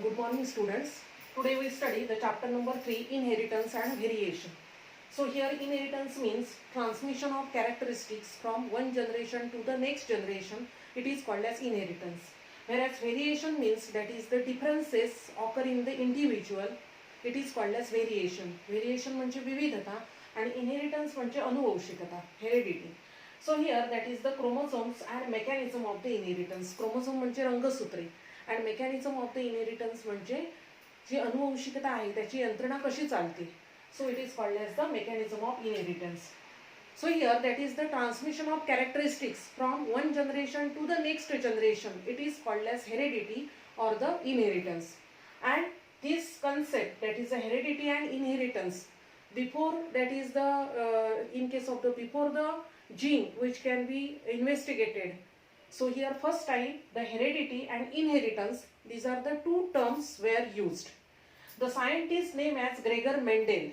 Good morning students. Today we study the chapter number 3, inheritance and variation. So here inheritance means transmission of characteristics from one generation to the next generation. It is called as inheritance. Whereas variation means that is the differences occur in the individual. It is called as variation. Variation म्हणजे विविधता आणि inheritance म्हणजे अनुवंशिकता, heredity. So here that is the chromosomes and mechanism of the inheritance. Chromosome म्हणजे रंगसूत्रे and mechanism of the inheritance म्हणजे जी अनुवंशिकता आहे त्याची यंत्रणा कशी चालते. So it is called as the mechanism of inheritance. So here that is the transmission of characteristics from one generation to the next generation. It is called as heredity or the inheritance. And this concept that is the heredity and inheritance before that is the in case of the before the gene which can be investigated. So here first time the heredity and inheritance, these are the two terms were used. The scientist name as Gregor Mendel.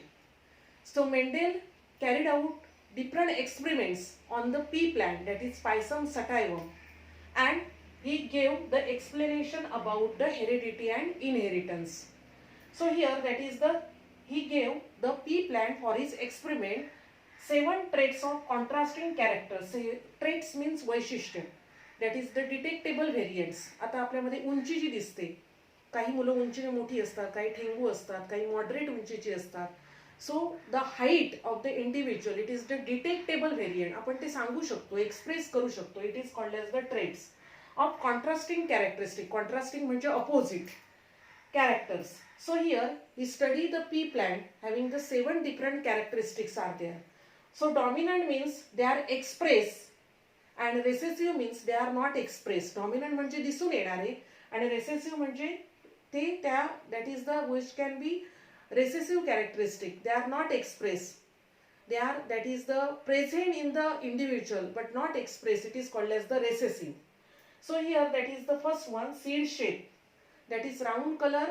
So Mendel carried out different experiments on the pea plant, that is Pisum sativum, and he gave the explanation about the heredity and inheritance. So here that is the he gave the pea plant for his experiment 7 traits of contrasting characters. Traits means वैशिष्ट्य. That is the detectable variants. आता आपल्यामध्ये उंची जी दिसते, काही मुलं उंचीने मोठी असतात, काही ठेंगू असतात, काही मॉडरेट उंचीची असतात. So the height of the individual it is the detectable variant. आपण ते सांगू शकतो, एक्सप्रेस करू शकतो. It is called as the traits of contrasting characteristic. Contrasting म्हणजे opposite characters. So here we study the pea plant having the 7 different characteristics are there. So dominant means they are expressed and recessive means they are not expressed. Dominant म्हणजे दिसून येणारे आणि recessive म्हणजे ते त्या that is the which can be recessive characteristic. They are not expressed. They are that is the present in the individual but not expressed. It is called as the recessive. So here that is the first one, seed shape. That is round color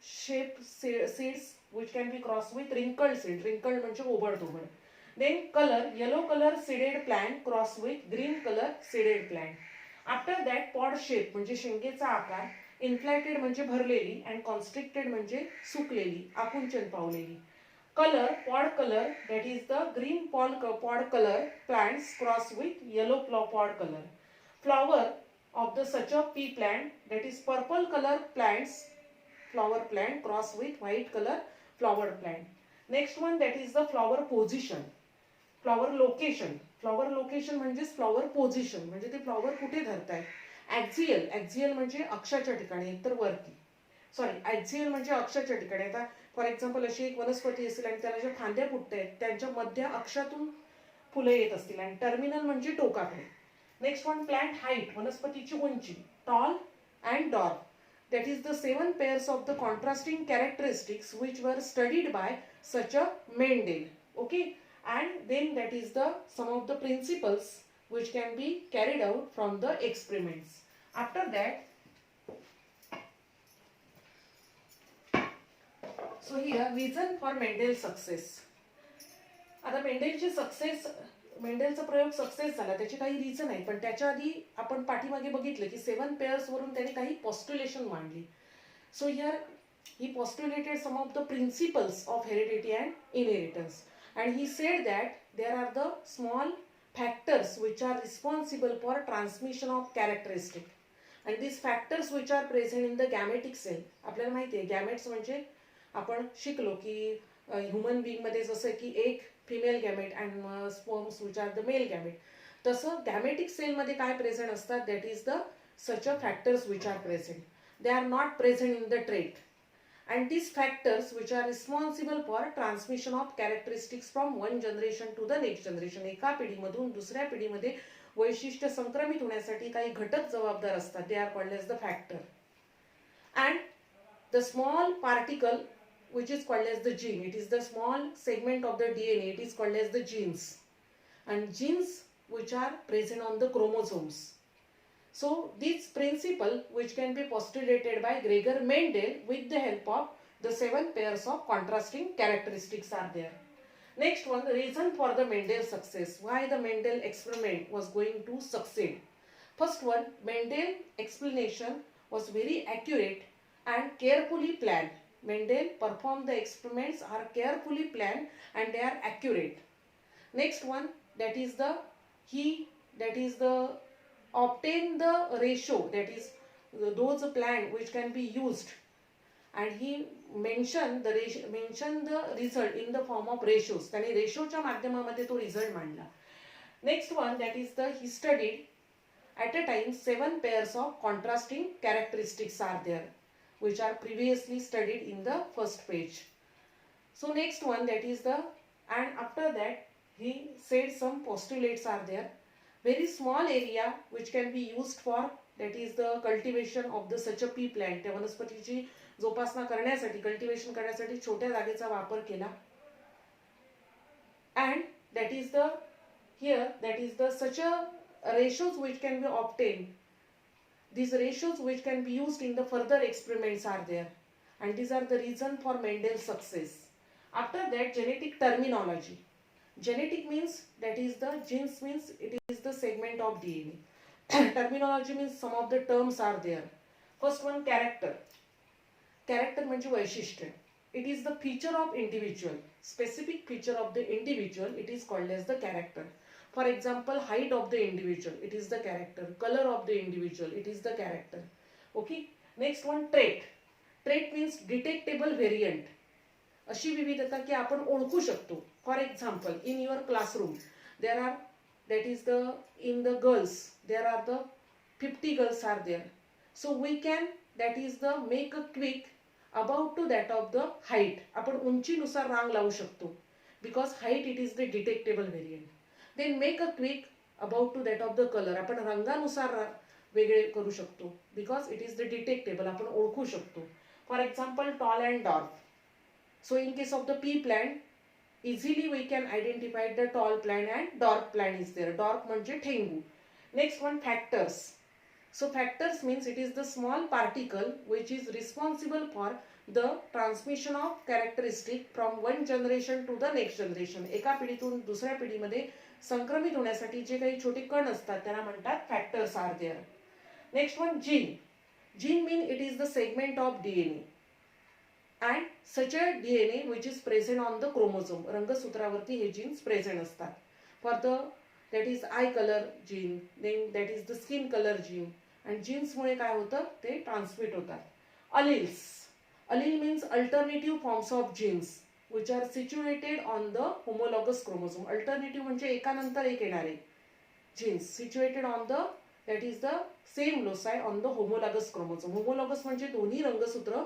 shape seeds which can be crossed with wrinkled seed. Wrinkled म्हणजे ओबड-धोबड. Then color, yellow color seeded plant crossed with green color seeded plant. After that pod shape म्हणजे शेंगेचा आकार, inflated म्हणजे भरलेली and constricted म्हणजे सुकलेली, आकुंचन पावलेली. Color, pod color, that is the green pod color plants crossed with yellow pod color. Flower of the such a pea plant, that is purple color plants, flower plant crossed with white color flower plant. Next one that is the flower position. Flower location. Flower location म्हणजे flower position म्हणजे ते flower कुठे धरताय. ॲक्झियल, ॲक्झियल म्हणजे अक्षाच्या ठिकाणी, एकतर वरती. Sorry, ॲक्झियल म्हणजे अक्षाच्या ठिकाणी. आता फॉर एक्झाम्पल अशी एक वनस्पती असेल आणि त्याला ज्या फांद्या फुटत आहेत त्यांच्या मध्य अक्षातून फुलं येत असतील आणि टर्मिनल म्हणजे टोकाकडे. नेक्स्ट वन प्लांट हाईट, वनस्पतीची उंची, tall and dwarf. That is the 7 pairs of the contrasting characteristics which were studied by such a Mendel. Okay, and then that is the some of the principles which can be carried out from the experiments. After that, so here reason for Mendel's success. आता मेंडेलची success, मेंडेलचा प्रयोग success झाला त्याची काही reason आहे, पण त्याच्या आधी आपण पाठीमागे बघितलं की 7 पेअर्स वरून त्यांनी काही पॉस्ट्युलेशन मांडली. So here he postulated some of the principles of heredity and inheritance and he said that there are the small factors which are responsible for transmission of characteristic and this factors which are present in the gametic cell. आपल्याला माहिती आहे gametes म्हणजे आपण शिकलो की human बीइंगमध्ये जसं की एक female gamete and sperms which are the male gamete, तसं गॅमेटिक सेलमध्ये काय प्रेझेंट असतात, that is the such a factors which are present. They are not present in the trait and this factors which are responsible for transmission of characteristics from one generation to the next generation. एका पिढीमधून दुसऱ्या पिढीमध्ये वैशिष्ट्य संक्रमित होण्यासाठी काही घटक जबाबदार असतात. They are called as the factor and the small particle which is called as the gene. It is the small segment of the DNA. It is called as the genes. And genes which are present on the chromosomes. So this principle which can be postulated by Gregor Mendel with the help of the 7 pairs of contrasting characteristics are there. Next one, the reason for the Mendel success. Why the Mendel experiment was going to succeed. First one, Mendel explanation was very accurate and carefully planned. Mendel performed the experiments are carefully planned and they are accurate. Next one, that is the obtain the ratio, that is those plan which can be used, and he mentioned the result in the form of ratios. त्याने रेशोच्या माध्यमामध्ये तो result मांडला. Next one, that is the he studied at a time 7 pairs of contrasting characteristics are there which are previously studied in the first page. So next one, that is the, and after that he said some postulates are there. Very small area which can be used for, that is the cultivation of the such a pea plant. त्या वनस्पतीची जोपासना करण्यासाठी, cultivation करण्यासाठी छोट्या जागेचा वापर केला. And that is the here, that is the such a ratios which can be obtained. These ratios which can be used in the further experiments are there, and these are the reason for Mendel's success. After that, genetic terminology. Genetic means, that is the genes means it is the segment of DNA. Terminology means some of the terms are there. First one, character. Character म्हणजे वैशिष्ट्य. It is the feature of individual, specific feature of the individual. It is called as the character. For example, height of the individual, it is the character. Color of the individual, it is the character. Okay. Next one, trait. Trait means detectable variant. अशी विविधता की आपण ओळखू शकतो. For example, in your classroom, there are, that is the, in the girls, there are the 50 girls are there. So we can, that is the, make a quick about to that of the height. आपण उंचीनुसार रांग लावू शकतो. Because height, it is the detectable variant. Then make a quick about to that of the color. आपण रंगानुसार वेगळे करू शकतो. Because it is the detectable, आपण ओळखू शकतो. For example, tall and dark. So in case of the pea plant, easily we can identify the tall plant and dark plant is there. Dark म्हणजे ठेंगू. Next one, factors. So factors means it is the small particle which is responsible for the transmission of characteristic from one generation to the next generation. एका पिढीतून दुसऱ्या पिढीमध्ये संक्रमित होण्यासाठी जे काही छोटे कण असतात त्यांना म्हणतात factors are there. Next one, gene. Gene mean it is the segment of DNA and such a DNA which is present on the chromosome. रंगसूत्रावरती हे जीन्स प्रेझेंट असतात. For the, that is eye colour gene, then that is the skin colour gene. And जीन्समुळे काय होतं, ते transmit होतात. Alleles. Allele means alternative forms of genes which are situated on the homologous chromosome. Alternative म्हणजे एकानंतर एक येणारे genes situated on the, that is the same loci on the homologous chromosome. Homologous म्हणजे दोन्ही रंगसूत्र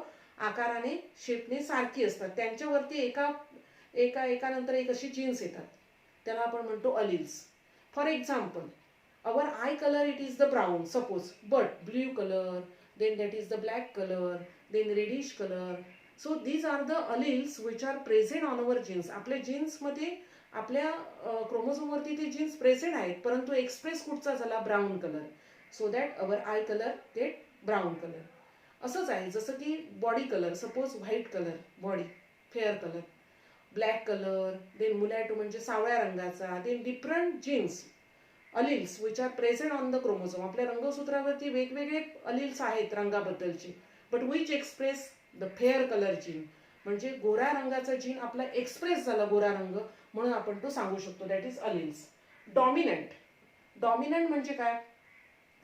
आकाराने, शेपने सारखी असतात. त्यांच्यावरती एकानंतर एक अशी जीन्स येतात. त्याला आपण म्हणतो alleles. For example, our eye color it is the brown, suppose, but blue color, then that is the black color, then reddish color. So these are the alleles which are present on our genes. आपल्या jeans मध्ये, आपल्या chromosome वरती ते jeans present आहेत, परंतु express कुठचा झाला, brown colour. So that our eye colour ते ब्राऊन कलर. असंच आहे जसं की body colour, suppose white colour body, fair colour, black colour, then mulatto म्हणजे सावळ्या रंगाचा, then different genes alleles which are present on the chromosome. आपल्या रंगसूत्रावरती वेगवेगळे अलिल्स आहेत रंगाबद्दलचे, but which express the fair colour gene. म्हणजे गोऱ्या रंगाचा जीन आपला एक्सप्रेस झाला गोरा रंग, म्हणून आपण तो सांगू शकतो, दॅट इज अलिल्स. डॉमिनंट. डॉमिनंट म्हणजे काय,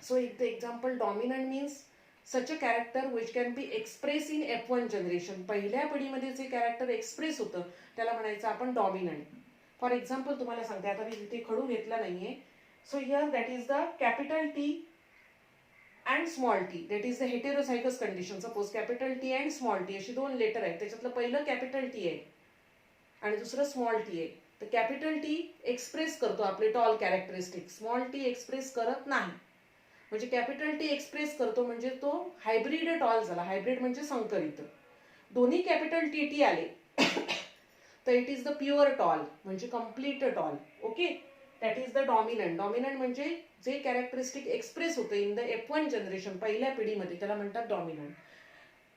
so the example, dominant means such a character which can be express in F1 generation. पहिल्या पिढीमध्ये जे कॅरेक्टर एक्सप्रेस होतं त्याला म्हणायचं आपण डॉमिनंट. फॉर एक्झाम्पल तुम्हाला सांगते, आता मी तिथे खडू घेतला नाहीये. So here that is the capital T and small t, that is the heterozygous condition. Suppose capital T and small t अशी दोन लेटर आहेत, त्याच्यातलं पहिलं कॅपिटल टी आहे आणि दुसरं स्मॉल टी आहे. तर कॅपिटल टी एक्सप्रेस करतो आपले tall characteristic, small T express करत नाही. म्हणजे कॅपिटल टी एक्सप्रेस करतो म्हणजे तो हायब्रिड टॉल झाला. हायब्रिड म्हणजे संकरित. दोन्ही कॅपिटल टी टी आले तर it is the pure tall, म्हणजे complete tall. Okay, that is the dominant. Dominant म्हणजे जे कॅरेक्टरिस्टिक एक्सप्रेस होते इन द F1 जनरेशन, पहिल्या पिढीमध्ये, त्याला म्हणतात dominant.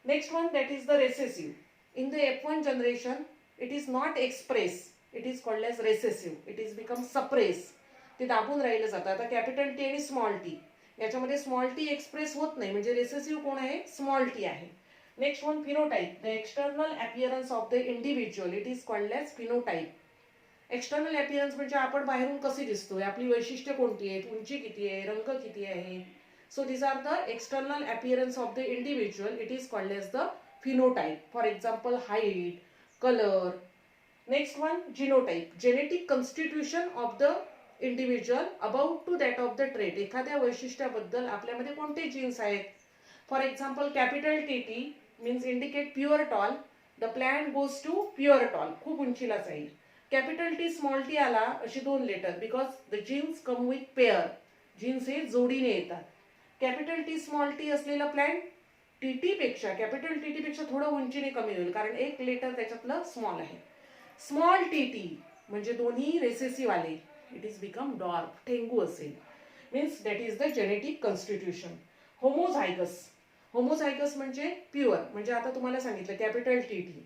Next one, that is the recessive. In the F1 generation it is not express, it is called as recessive. It is become suppress. ते दाबून राहिलं जातं. आता कॅपिटल टी आणि स्मॉल टी, याच्यामध्ये स्मॉल टी एक्सप्रेस होत नाही, म्हणजे रेसेसिव्ह कोण आहे, स्मॉल टी आहे. Next one, phenotype. The external appearance of the individual, it is called as phenotype. External appearance म्हणजे आपण बाहेरून कसे दिसतोय, आपली वैशिष्ट्य कोणती आहेत, उंची किती आहे, रंग किती आहे. So these are the external appearance of the individual. It is called as the phenotype. For example height, colour. Next one, genotype. Genetic constitution of the individual about to that of the trait. एखाद्या वैशिष्ट्याबद्दल आपल्यामध्ये कोणते genes आहेत. For example capital T means indicate pure tall. The plant goes to pure tall, खूप उंचीला जाईल. Capital T small T आला अशी 2 letter because the genes come with pair. Genes हे जोडीने येतात. कॅपिटल टी स्मॉल टी असलेला प्लॅन्ट टीटी पेक्षा, कॅपिटल टीटी पेक्षा थोडं उंचीने कमी होईल कारण एक लेटर त्याच्यातलं स्मॉल आहे. स्मॉल टीटी म्हणजे दोन्ही रेसेसिव्ह आले, इट इज बिकम डॉर्फ, ठेंगू असेल. Means that is the genetic constitution. Homozygous. Homozygous म्हणजे प्युअर, म्हणजे आता तुम्हाला सांगितलं capital TT.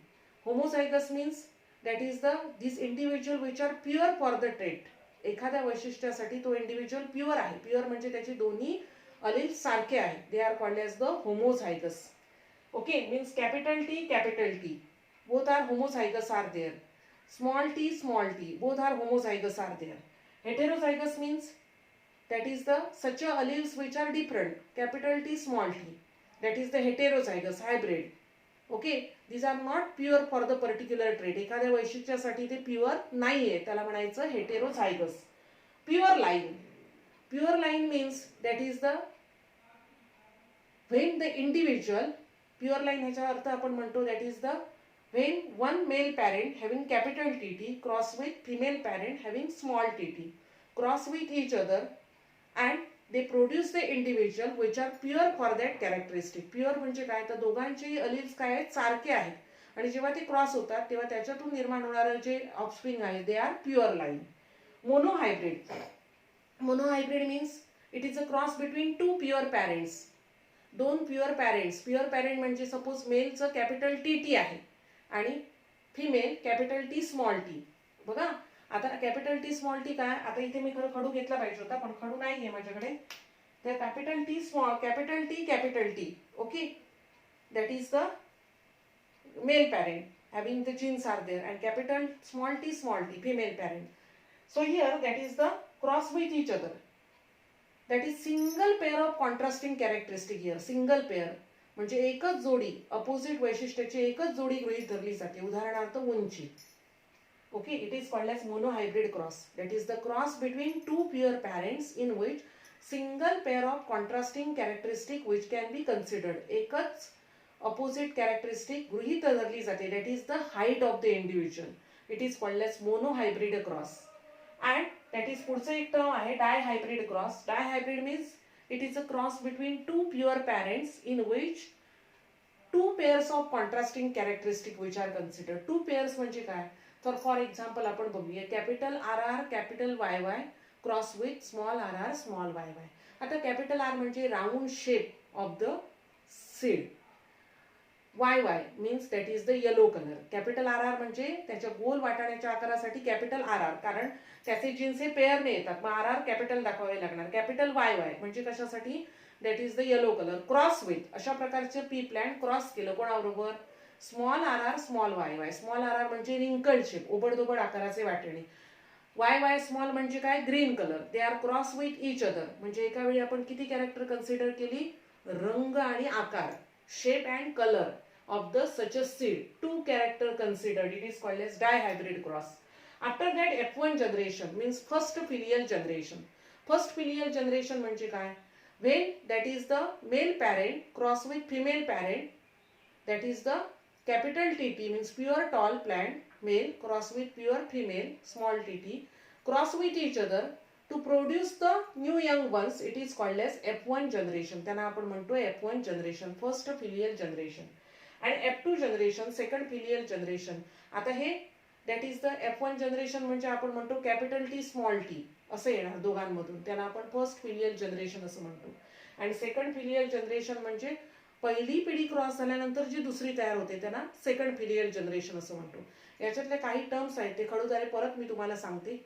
Homozygous means that is the this individual which are pure for the trait. एखाद्या वैशिष्ट्यासाठी तो इंडिव्हिज्युअल प्युअर आहे. प्युअर म्हणजे त्याचे दोन्ही अलील सारखे आहेत. They are called as the homozygous. Okay, means capital T both are homozygous are there. Small T both are homozygous are there. Heterozygous means that is the such a alleles which are different. Capital T small t, that is the heterozygous hybrid. Okay, these are not pure for the particular trait. एखाद्या वैशिष्ट्यासाठी ते pure नाहीये, त्याला म्हणायचं heterozygous. Pure line means that is the when the individual, pure line ह्याचा अर्थ आपण म्हणतो that is the when one male parent having capital TT cross with female parent having small tt cross with each other and they produce the individual which are pure for that characteristic. Pure म्हणजे काय, तर दोघांचेही alleles काय आहेत, सारखे आहेत आणि जेव्हा ते क्रॉस होतात तेव्हा त्याच्यातून निर्माण होणारे जे ऑफस्प्रिंग आहे they are pure line. Monohybrid. Monohybrid means it is a cross between 2 pure parents. 2 pure parents. Pure parent म्हणजे सपोज मेलचं कॅपिटल टी आहे आणि female capital T small T. बघा आता कॅपिटल टी स्मॉल टी काय, आता इथे मी खरं खडू घेतला पाहिजे होता पण खडू नाही आहे माझ्याकडे. तर capital T small capital T okay, that is the male parent having the genes are there and capital small T female parent. So here that is the cross with each other. That is single pair of contrasting characteristic. Here single pair म्हणजे एकच जोडी, opposite वैशिष्ट्याची एकच जोडी गृहीत धरली जाते. उदाहरणार्थ उंची. Okay, it is called as monohybrid cross. That is the cross between 2 pure parents in which single pair of contrasting characteristic which can be considered. एकच opposite characteristic गृहीत धरली जाते. That is the height of the individual. It is called as monohybrid cross. And that is पुढचं एक term आहे dihybrid cross. Dihybrid means it is a cross between 2 pure parents in which 2 pairs of contrasting characteristic which are considered. 2 pairs म्हणजे काय, तर for example आपण बघूया capital R R capital Y Y cross with small R R small Y Y. आता capital R म्हणजे round shape of the seed. Y Y means that is the yellow colour. Capital R R म्हणजे त्याच्या गोल वाटाण्याच्या आकारासाठी capital R R, कारण त्याचे jeans हे पेअरने येतात, मग आर आर कॅपिटल दाखवावे लागणार. कॅपिटल वाय वाय म्हणजे कशासाठी, that is the yellow colour. Cross with अशा प्रकारचे पी प्लॅन्ट क्रॉस केलं कोणाबरोबर, small R R small Y Y. Small R R म्हणजे रिंकल्ड शेप, ओबडधोबड आकाराचे वाटणे. वाय वाय स्मॉल म्हणजे काय, green colour. They are cross with each other म्हणजे एका वेळी आपण किती कॅरेक्टर कन्सिडर केली, रंग आणि आकार, shape and colour of the such a seed. 2 character considered. It is called as dihybrid cross. After that F1 generation means first filial generation. First filial generation म्हणजे काय, when that is the male parent cross with female parent, that is the capital TT means pure tall plant male cross with pure female small tt cross with each other to produce the new young ones. It is called as F1 generation. त्यांना आपण म्हणतो F1 generation, first filial generation. and F2 generation, second filial generation. आता हे that is the F1 generation म्हणजे आपण म्हणतो capital T small T असं येणार दोघांमधून, त्यांना आपण फर्स्ट फिलियल जनरेशन असं म्हणतो. आणि सेकंड फिलियल जनरेशन म्हणजे पहिली पिढी क्रॉस झाल्यानंतर जी दुसरी तयार होते त्यांना सेकंड फिलियल जनरेशन असं म्हणतो. याच्यातले काही टर्म्स आहेत ते खडूद्वारे परत मी तुम्हाला सांगते.